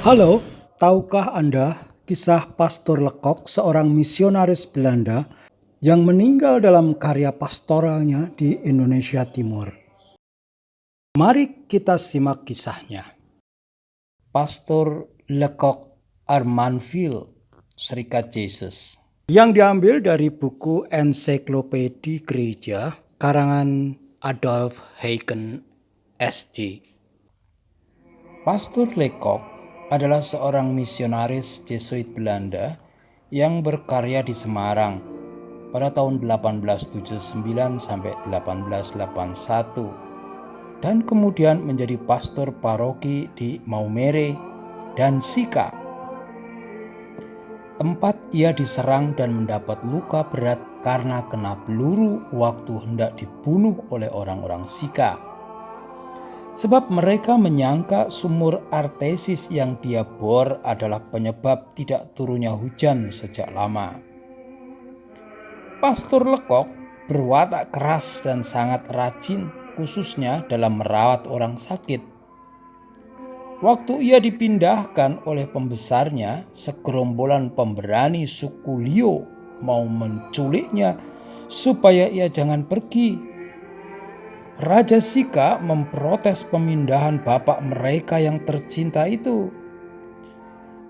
Halo, tahukah Anda kisah Pastor Lekok, seorang misionaris Belanda yang meninggal dalam karya pastoralnya di Indonesia Timur? Mari kita simak kisahnya. Pastor Lecoq Armanville, Serikat Yesus. Yang diambil dari buku Ensiklopedi Gereja karangan Adolf Heiken SJ. Pastor Lecoq adalah seorang misionaris Jesuit Belanda yang berkarya di Semarang pada tahun 1879 sampai 1881 dan kemudian menjadi pastor paroki di Maumere dan Sika, tempat ia diserang dan mendapat luka berat karena kena peluru waktu hendak dibunuh oleh orang-orang Sika. Sebab mereka menyangka sumur artesis yang dia bor adalah penyebab tidak turunnya hujan sejak lama. Pastor Lecoq berwatak keras dan sangat rajin, khususnya dalam merawat orang sakit. Waktu ia dipindahkan oleh pembesarnya, segerombolan pemberani suku Liu mau menculiknya supaya ia jangan pergi. Raja Sika memprotes pemindahan bapak mereka yang tercinta itu.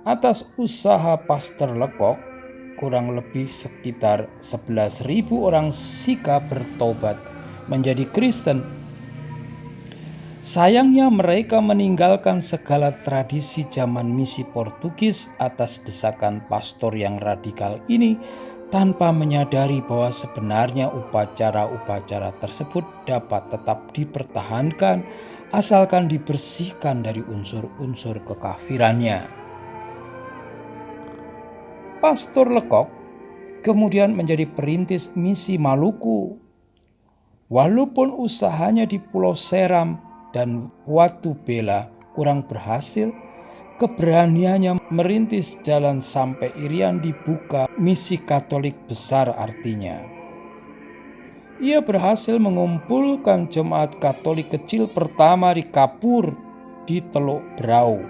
Atas usaha Pastor Lecoq, kurang lebih sekitar 11.000 orang Sika bertobat menjadi Kristen. Sayangnya mereka meninggalkan segala tradisi zaman misi Portugis atas desakan pastor yang radikal ini, tanpa menyadari bahwa sebenarnya upacara-upacara tersebut dapat tetap dipertahankan asalkan dibersihkan dari unsur-unsur kekafirannya. Pastor Lecoq kemudian menjadi perintis misi Maluku. Walaupun usahanya di Pulau Seram dan Watu Bela kurang berhasil, keberaniannya merintis jalan sampai Irian dibuka misi Katolik besar artinya. Ia berhasil mengumpulkan jemaat Katolik kecil pertama di Kapur di Teluk Berau.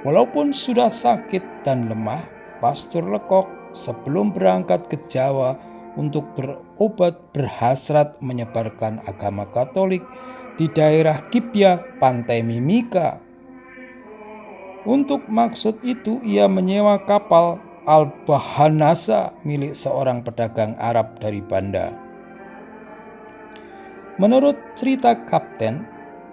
Walaupun sudah sakit dan lemah, Pastor Lecoq sebelum berangkat ke Jawa untuk berobat berhasrat menyebarkan agama Katolik di daerah Kipya, Pantai Mimika. Untuk maksud itu ia menyewa kapal Al-Bahanasa milik seorang pedagang Arab dari Banda. Menurut cerita kapten,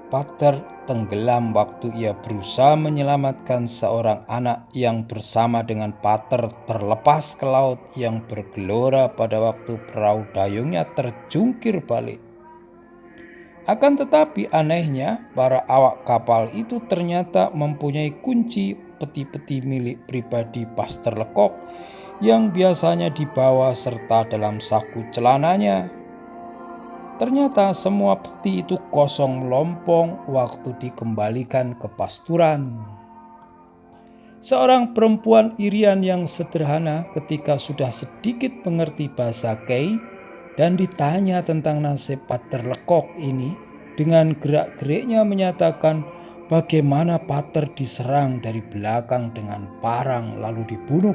Pater tenggelam waktu ia berusaha menyelamatkan seorang anak yang bersama dengan Pater terlepas ke laut yang bergelora pada waktu perahu dayungnya terjungkir balik. Akan tetapi anehnya, para awak kapal itu ternyata mempunyai kunci peti-peti milik pribadi Pastor Lecoq yang biasanya dibawa serta dalam saku celananya. Ternyata semua peti itu kosong melompong waktu dikembalikan ke pasturan. Seorang perempuan Irian yang sederhana ketika sudah sedikit mengerti bahasa Kei dan ditanya tentang nasib Pater Lecoq ini, dengan gerak-geriknya menyatakan bagaimana Pater diserang dari belakang dengan parang lalu dibunuh.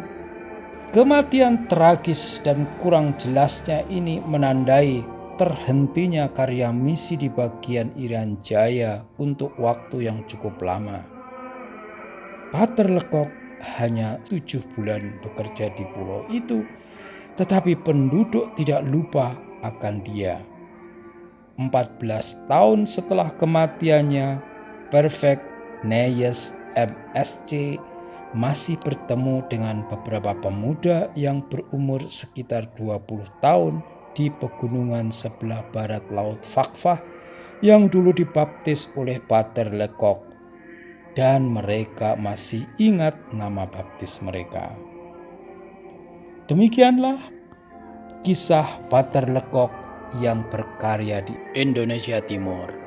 Kematian tragis dan kurang jelasnya ini menandai terhentinya karya misi di bagian Irian Jaya untuk waktu yang cukup lama. Pater Lecoq hanya 7 bulan bekerja di pulau itu, tetapi penduduk tidak lupa akan dia. 14 tahun setelah kematiannya, Perfect Neyes MSC masih bertemu dengan beberapa pemuda yang berumur sekitar 20 tahun di pegunungan sebelah barat Laut Fakfah yang dulu dibaptis oleh Pater Lecoq, dan mereka masih ingat nama baptis mereka. Demikianlah kisah Pater Lecoq yang berkarya di Indonesia Timur.